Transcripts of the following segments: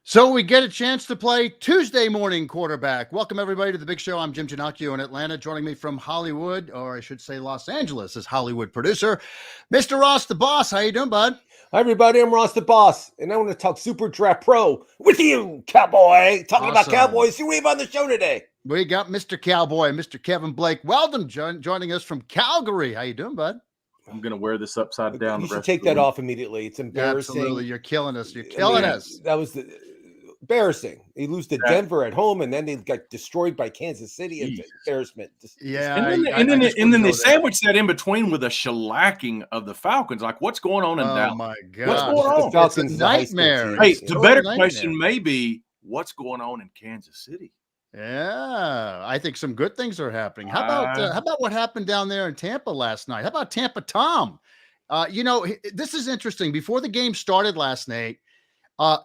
So we get a chance to play Tuesday morning quarterback. Welcome everybody to the big show. I'm Jim Ginocchio in Atlanta. Joining me from Hollywood, or I should say Los Angeles, is Hollywood producer, Mr. Ross the Boss. How you doing, bud? Hi, everybody. I'm Ross the Boss, and I want to talk Superdraft Pro with you, Cowboy. Talking about Awesome. Cowboys. Who we have on the show today? We got Mr. Cowboy, Mr. Kevin Blake Weldon joining us from Calgary. How you doing, bud? I'm going to wear this upside down. You should take that off immediately. It's embarrassing. Absolutely. You're killing us. You're killing us. That was embarrassing. They lose to Denver at home, and then they got destroyed by Kansas City. It's embarrassment. Yeah. And then they sandwich that in between with a shellacking of the Falcons. Like, what's going on in Dallas? Oh, my God. What's going on? The Falcons it's a nightmare. Hey, the better question may be, what's going on in Kansas City? Yeah, I think some good things are happening. How about what happened down there in Tampa last night? How about Tampa Tom? This is interesting. Before the game started last night,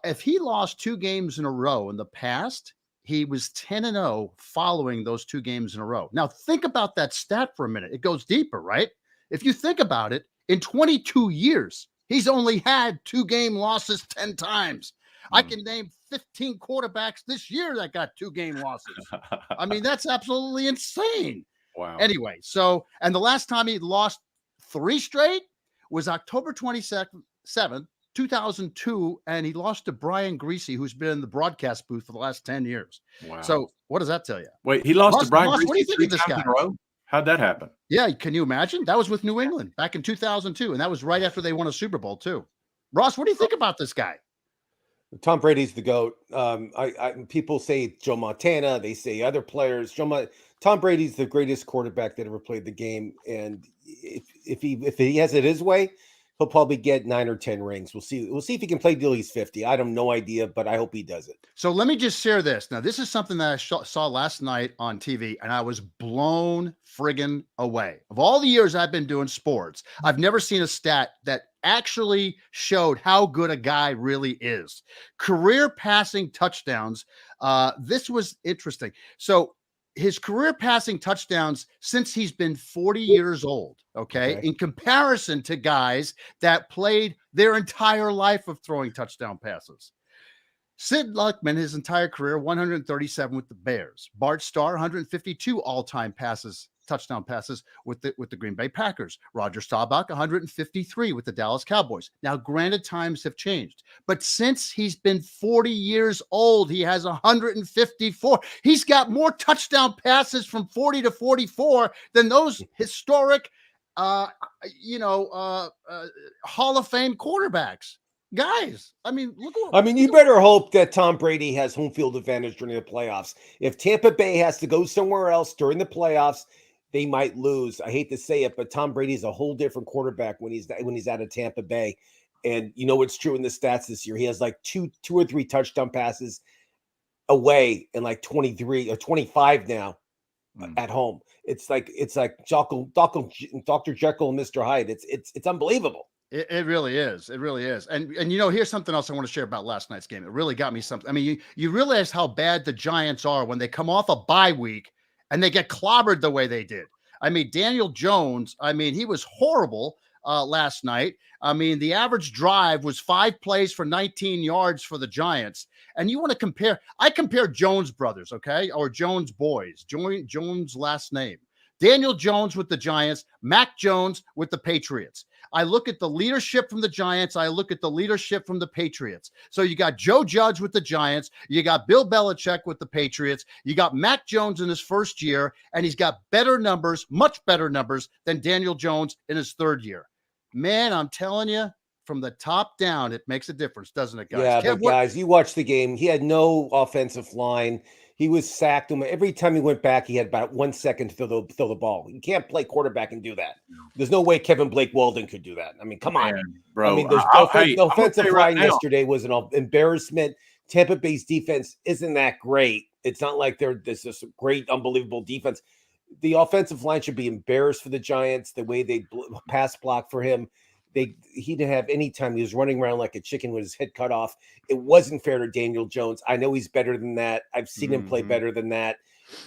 if he lost 2 games in a row in the past, he was 10-0 following those 2 games in a row. Now, think about that stat for a minute. It goes deeper, right? If you think about it, in 22 years, he's only had 2-game losses 10 times. I can name 15 quarterbacks this year that got 2-game losses. I mean, that's absolutely insane. Wow. Anyway, and the last time he lost 3 straight was October 27th, 2002, and he lost to Brian Greasy, who's been in the broadcast booth for the last 10 years. Wow. So what does that tell you? Wait, he lost to Brian Greasy. What do you think of this guy? How'd that happen? Yeah, can you imagine? That was with New England back in 2002, and that was right after they won a Super Bowl, too. Ross, what do you think about this guy? Tom Brady's the GOAT. People say Joe Montana. They say other players. Tom Brady's the greatest quarterback that ever played the game. And if he has it his way, he'll probably get 9 or 10 rings. We'll see. We'll see if he can play till he's 50. I have no idea, but I hope he does it. So let me just share this. Now, this is something that I saw last night on TV, and I was blown friggin' away. Of all the years I've been doing sports, I've never seen a stat that actually showed how good a guy really is. Career passing touchdowns. This was interesting. So his career passing touchdowns since he's been 40 years old, okay, in comparison to guys that played their entire life of throwing touchdown passes. Sid Luckman, his entire career, 137 with the Bears. Bart Starr, 152 all-time touchdown passes with the Green Bay Packers. Roger Staubach, 153 with the Dallas Cowboys. Now, granted, times have changed, but since he's been 40 years old, he has 154. He's got more touchdown passes from 40 to 44 than those historic, Hall of Fame quarterbacks. Guys, I mean, you better hope that Tom Brady has home field advantage during the playoffs. If Tampa Bay has to go somewhere else during the playoffs, they might lose. I hate to say it, but Tom Brady's a whole different quarterback when he's out of Tampa Bay. And you know what's true in the stats this year? He has like two or three touchdown passes away and like 23 or 25 now at home. It's like Dr. Jekyll and Mr. Hyde. It's unbelievable. It really is. It really is. And here's something else I want to share about last night's game. It really got me something. I mean, you realize how bad the Giants are when they come off a bye week and they get clobbered the way they did. I mean, Daniel Jones, he was horrible last night. I mean, the average drive was 5 plays for 19 yards for the Giants. And you want to compare, I compare Jones brothers, okay? Or Jones boys, Jones last name. Daniel Jones with the Giants, Mac Jones with the Patriots. I look at the leadership from the Giants. I look at the leadership from the Patriots. So you got Joe Judge with the Giants. You got Bill Belichick with the Patriots. You got Mac Jones in his first year, and he's got better numbers, much better numbers than Daniel Jones in his 3rd year. Man, I'm telling you, from the top down, it makes a difference, doesn't it, guys? Yeah, but guys, you watched the game. He had no offensive line. He was sacked. Every time he went back, he had about 1 second to throw the ball. You can't play quarterback and do that. There's no way Kevin Blake Weldon could do that. I mean, come on, bro. I mean, the offensive line yesterday was an embarrassment. Tampa Bay's defense isn't that great. It's not like there's this great, unbelievable defense. The offensive line should be embarrassed for the Giants, the way they pass block for him. He didn't have any time. He was running around like a chicken with his head cut off. It wasn't fair to Daniel Jones. I know he's better than that. I've seen him play better than that.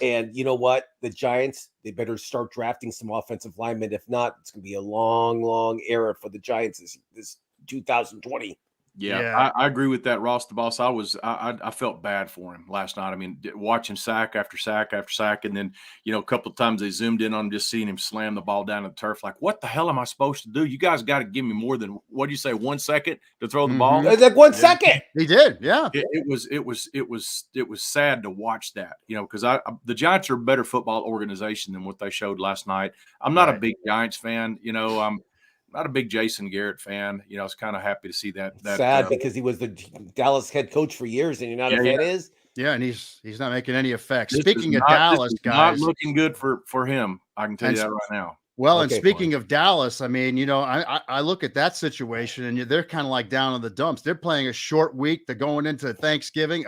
And you know what? The Giants, they better start drafting some offensive linemen. If not, it's going to be a long, long era for the Giants this 2020. Yeah. I agree with that, Ross the Boss. I felt bad for him last night. I mean, watching sack after sack after sack, and then a couple of times they zoomed in on him, just seeing him slam the ball down to the turf. Like, what the hell am I supposed to do? You guys got to give me more than, what do you say, 1 second to throw the ball? It's like 1 second. He did, yeah. It was sad to watch that, because the Giants are a better football organization than what they showed last night. I'm not a big Giants fan, I'm not a big Jason Garrett fan. I was kind of happy to see that. Sad because he was the Dallas head coach for years, and you're not a fan is. Yeah, and he's not making any effects. Speaking of Dallas, guys, not looking good for him. I can tell you that right now. Well, and speaking of Dallas, I mean, I look at that situation, and they're kind of like down in the dumps. They're playing a short week. They're going into Thanksgiving.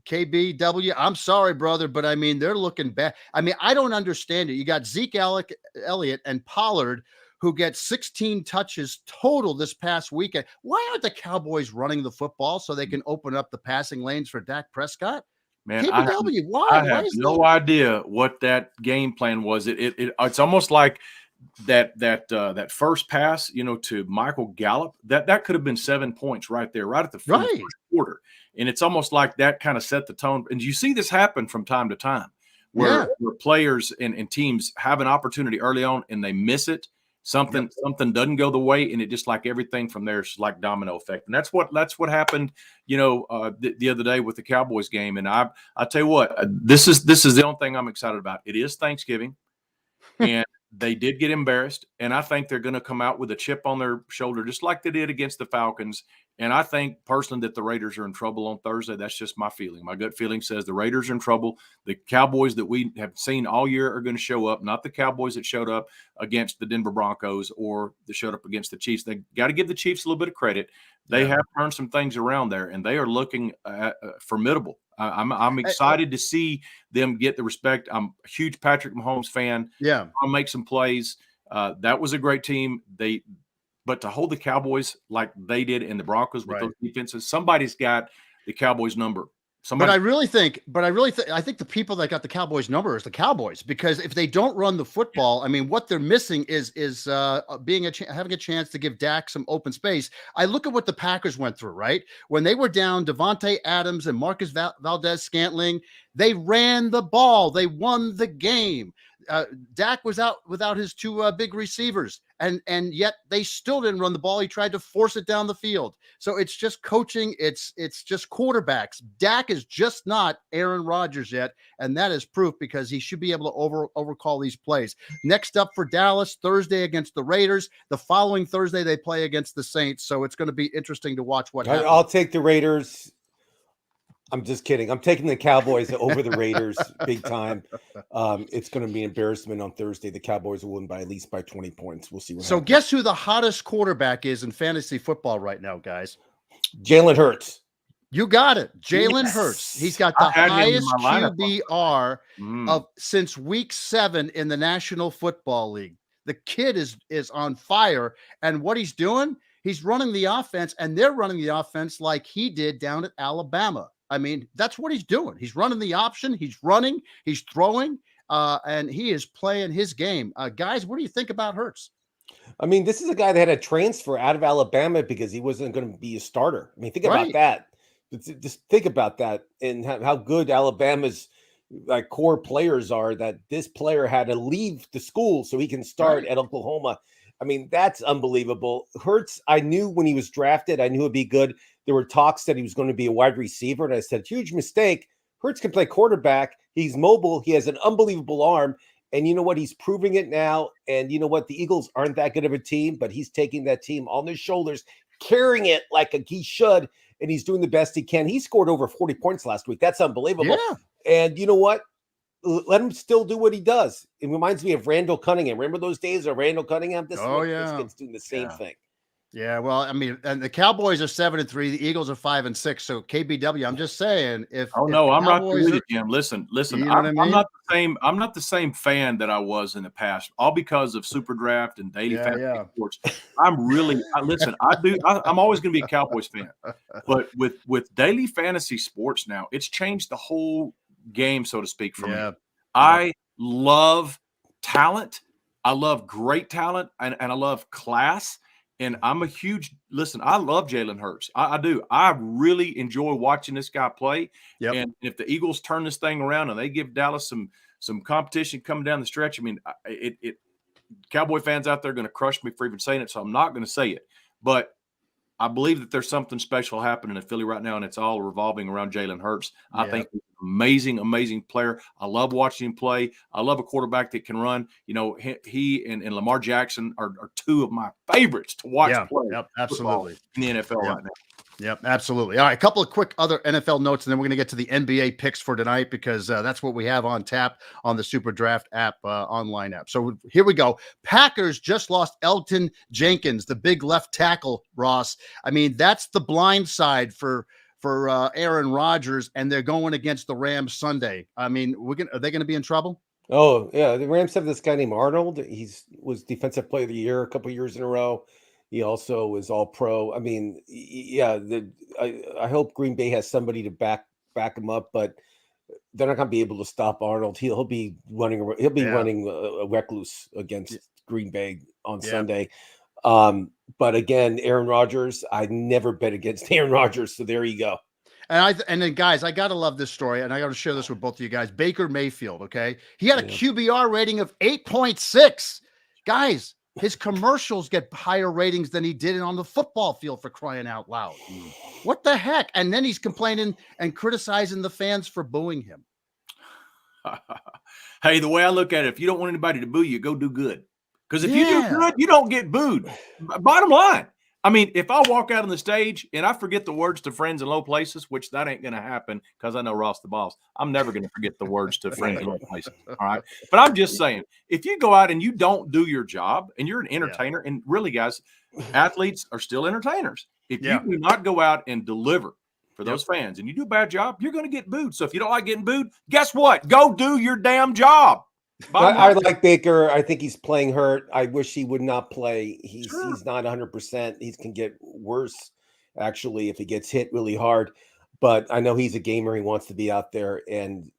KBW, I'm sorry, brother, but I mean, they're looking bad. I mean, I don't understand it. You got Zeke Elliott and Pollard, who get 16 touches total this past weekend. Why aren't the Cowboys running the football so they can open up the passing lanes for Dak Prescott? Man, KBW, why? I have no idea what that game plan was. It's almost like that first pass, to Michael Gallup. That could have been 7 points right there, right at the first quarter. And it's almost like that kind of set the tone. And you see this happen from time to time, where players and teams have an opportunity early on and they miss it. Something doesn't go the way, and it just, like everything from there is like domino effect. And that's what happened, the other day with the Cowboys game. And I tell you what, this is the only thing I'm excited about. It is Thanksgiving, and they did get embarrassed, and I think they're going to come out with a chip on their shoulder, just like they did against the Falcons. And I think personally that the Raiders are in trouble on Thursday. That's just my feeling. My gut feeling says the Raiders are in trouble. The Cowboys that we have seen all year are going to show up, not the Cowboys that showed up against the Denver Broncos or that showed up against the Chiefs. They got to give the Chiefs a little bit of credit. They have turned some things around there, and they are looking formidable. I'm excited to see them get the respect. I'm a huge Patrick Mahomes fan. Yeah. I'll make some plays. That was a great team. But to hold the Cowboys like they did in the Broncos with those defenses, somebody's got the Cowboys number. But I think the people that got the Cowboys number is the Cowboys, because if they don't run the football, I mean, what they're missing is having a chance to give Dak some open space. I look at what the Packers went through, right? When they were down Devontae Adams and Marcus Valdez-Scantling, they ran the ball. They won the game. Dak was out without his two big receivers, and yet they still didn't run the ball. He tried to force it down the field. So it's just coaching. It's just quarterbacks. Dak is just not Aaron Rodgers yet, and that is proof, because he should be able to overcall these plays. Next up for Dallas, Thursday against the Raiders. The following Thursday they play against the Saints. So it's going to be interesting to watch what happens. I'll take the Raiders. I'm just kidding. I'm taking the Cowboys over the Raiders big time. It's going to be an embarrassment on Thursday. The Cowboys will win by at least 20 points. We'll see what happens. Guess who the hottest quarterback is in fantasy football right now, guys? Jalen Hurts. You got it. Jalen Hurts. He's got the highest QBR since week 7 in the National Football League. The kid is on fire. And what he's doing, he's running the offense, and they're running the offense like he did down at Alabama. I mean, that's what he's doing. He's running the option. He's running. He's throwing. And he is playing his game. Guys, what do you think about Hurts? I mean, this is a guy that had a transfer out of Alabama because he wasn't going to be a starter. I mean, think about that. Just think about that, and how good Alabama's core players are, that this player had to leave the school so he can start at Oklahoma. I mean, that's unbelievable. Hurts, I knew when he was drafted, I knew it'd be good. There were talks that he was going to be a wide receiver, and I said, huge mistake. Hurts can play quarterback. He's mobile. He has an unbelievable arm. And you know what? He's proving it now. And you know what? The Eagles aren't that good of a team, but he's taking that team on his shoulders, carrying it like he should, and he's doing the best he can. He scored over 40 points last week. That's unbelievable. Yeah. And you know what? Let him still do what he does. It reminds me of Randall Cunningham. Remember those days of Randall Cunningham? This kid's doing the same thing. Yeah, well, I mean, and the Cowboys are 7-3, the Eagles are 5-6. So KBW, I'm just saying, I'm right there with you, Jim. Listen, you know I'm not the same. I'm not the same fan that I was in the past, all because of Superdraft and daily fantasy sports. I'm always going to be a Cowboys fan, but with daily fantasy sports now, it's changed the whole game, so to speak, for me. I love talent. I love great talent, and I love class. And I'm a huge listen. I love Jalen Hurts. I do. I really enjoy watching this guy play. Yep. And if the Eagles turn this thing around and they give Dallas some competition coming down the stretch, I mean, Cowboy fans out there are going to crush me for even saying it, so I'm not going to say it. But I believe that there's something special happening in Philly right now, and it's all revolving around Jalen Hurts. I think he's an amazing, amazing player. I love watching him play. I love a quarterback that can run. You know, he and Lamar Jackson are two of my favorites to watch play. Yep, absolutely. In the NFL right now. Yep, absolutely. All right, a couple of quick other NFL notes, and then we're going to get to the NBA picks for tonight because that's what we have on tap on the Superdraft app, online app. So here we go. Packers just lost Elton Jenkins, the big left tackle, Ross. I mean, that's the blind side for Aaron Rodgers, and they're going against the Rams Sunday. I mean, are they going to be in trouble? Oh, yeah. The Rams have this guy named Arnold. Was Defensive Player of the Year a couple years in a row. He also was all pro. I mean, yeah, I hope Green Bay has somebody to back him up, but they're not going to be able to stop Arnold. He'll be running a recluse against Green Bay on Sunday. But again, Aaron Rodgers, I never bet against Aaron Rodgers. So there you go. And then guys, I got to love this story, and I got to share this with both of you guys. Baker Mayfield, okay? He had a QBR rating of 8.6. Guys, his commercials get higher ratings than he did on the football field, for crying out loud. What the heck? And then he's complaining and criticizing the fans for booing him. Hey, the way I look at it, if you don't want anybody to boo you, go do good. Because if you do good, you don't get booed. Bottom line. I mean, if I walk out on the stage and I forget the words to friends in low places, which that ain't going to happen because I know Ross the boss, I'm never going to forget the words to friends in low places. All right. But I'm just saying, if you go out and you don't do your job and you're an entertainer, and really, guys, athletes are still entertainers. If you do not go out and deliver for those fans and you do a bad job, you're going to get booed. So if you don't like getting booed, guess what? Go do your damn job. I like Baker. I think he's playing hurt. I wish he would not play. He's not 100%. He can get worse, actually, if he gets hit really hard. But I know he's a gamer. He wants to be out there. And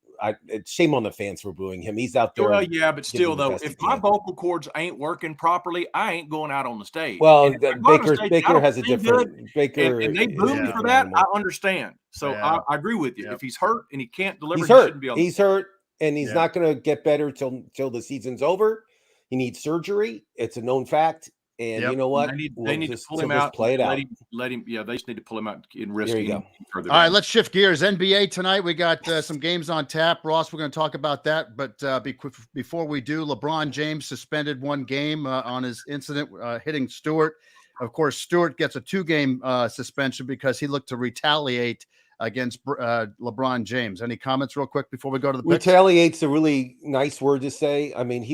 it's shame on the fans for booing him. He's out there. Well, yeah, but still, though, if my vocal cords ain't working properly, I ain't going out on the stage. Well, Baker has a different Baker. And they boo me for that. I understand. So I agree with you. If he's hurt and he can't deliver, he's hurt. He shouldn't be on he's hurt. And he's not going to get better till the season's over. He needs surgery. It's a known fact. And you know what? They need to pull him out. Play it out. Let him. Yeah, they just need to pull him out and risk him further. All right, let's shift gears. NBA tonight. We got some games on tap. Ross, we're going to talk about that. But before we do, LeBron James suspended one game on his incident hitting Stewart. Of course, Stewart gets a 2-game suspension because he looked to retaliate against LeBron James. Any comments real quick before we go to the picks? Retaliate's a really nice word to say. I mean,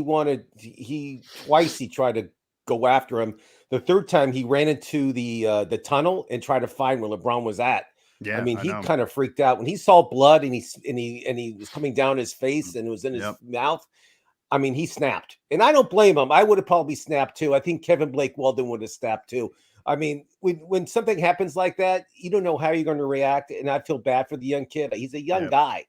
twice he tried to go after him. The third time he ran into the tunnel and tried to find where LeBron was at. Yeah, I mean, he kind of freaked out when he saw blood and he was coming down his face and it was in his mouth. I mean, he snapped, and I don't blame him. I would have probably snapped too. I think Kevin Blake Weldon would have snapped too. I mean, when something happens like that, you don't know how you're going to react. And I feel bad for the young kid. He's a young guy,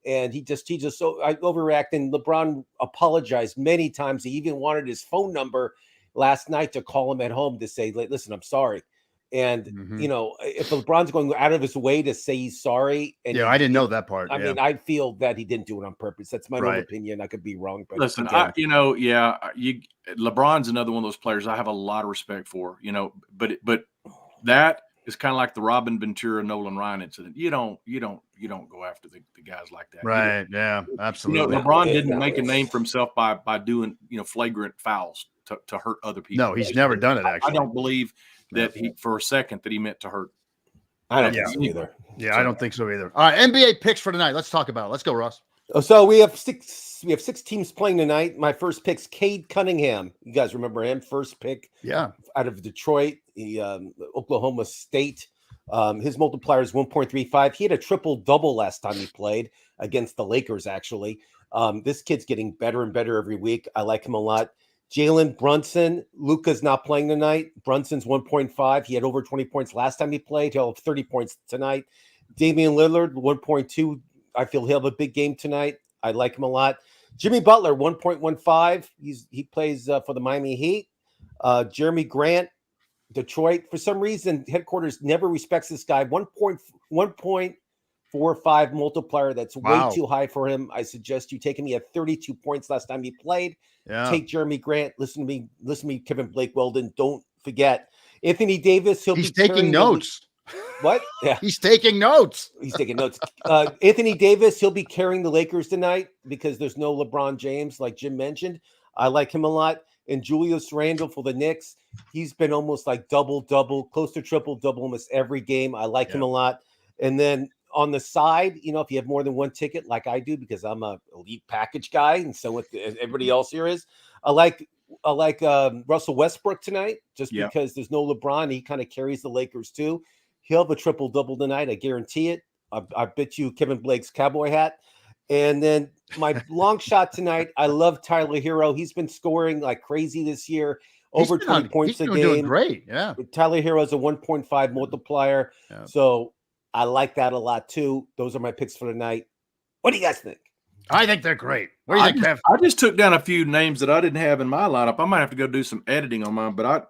and he just so overreacted. And LeBron apologized many times. He even wanted his phone number last night to call him at home to say, "Listen, I'm sorry." And you know, if LeBron's going out of his way to say he's sorry, and I didn't know that part. I mean, I feel that he didn't do it on purpose. That's my own opinion. I could be wrong, but listen, LeBron's another one of those players I have a lot of respect for. You know, but that is kind of like the Robin Ventura Nolan Ryan incident. You don't go after the guys like that. Right? Yeah, absolutely. You know, LeBron didn't make a name for himself by doing flagrant fouls to hurt other people. No, he's never done it. Actually, I don't believe that he for a second that he meant to hurt. I don't think so either. Yeah, I don't think so either. All right, NBA picks for tonight. Let's talk about it. Let's go, Ross. So we have six teams playing tonight. My first pick's Cade Cunningham. You guys remember him? First pick, out of Detroit, Oklahoma State. His multiplier is 1.35. He had a triple-double last time he played against the Lakers, actually. This kid's getting better and better every week. I like him a lot. Jalen Brunson. Luka's not playing tonight. Brunson's 1.5. He had over 20 points last time he played. He'll have 30 points tonight. Damian Lillard, 1.2. I feel he'll have a big game tonight. I like him a lot. Jimmy Butler, 1.15. He plays for the Miami Heat. Jeremy Grant, Detroit, for some reason, headquarters never respects this guy. 1.45 multiplier. That's way Wow. too high for him. I suggest you take him. He had 32 points last time he played. Yeah. Take Jeremy Grant. Listen to me, Kevin Blake Weldon. Don't forget Anthony Davis. He's taking notes. What? Yeah. He's taking notes. He's taking notes. Anthony Davis, he'll be carrying the Lakers tonight because there's no LeBron James, like Jim mentioned. I like him a lot. And Julius Randle for the Knicks, he's been almost like double-double, close to triple-double almost every game. I like him a lot. And then on the side, you know, if you have more than one ticket, like I do, because I'm a elite package guy, and so with everybody else here is, I like Russell Westbrook tonight, just because there's no LeBron. He kind of carries the Lakers too. He'll have a triple-double tonight. I guarantee it. I bet you Kevin Blake's cowboy hat. And then my long shot tonight, I love Tyler Hero. He's been scoring like crazy this year, over 20 points a game. Doing great, yeah. Tyler Hero is a 1.5 multiplier. Yeah. So I like that a lot too. Those are my picks for tonight. What do you guys think? I think they're great. What do you think, Kev? I just took down a few names that I didn't have in my lineup. I might have to go do some editing on mine, but I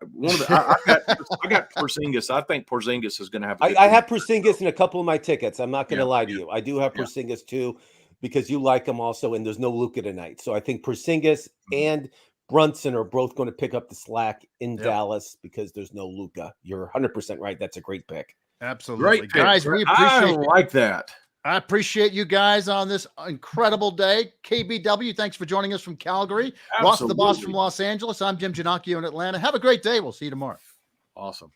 got Porzingis. I think Porzingis is going to have. I have Porzingis in a couple of my tickets. I'm not going to lie to you. I do have Porzingis too, because you like him also, and there's no Luka tonight. So I think Porzingis and Brunson are both going to pick up the slack in Dallas because there's no Luka. You're 100% right. That's a great pick. Absolutely, great pick. guys. We appreciate. I like that. I appreciate you guys on this incredible day. KBW, thanks for joining us from Calgary. Absolutely. Ross the Boss from Los Angeles. I'm Jim Ginocchio in Atlanta. Have a great day. We'll see you tomorrow. Awesome.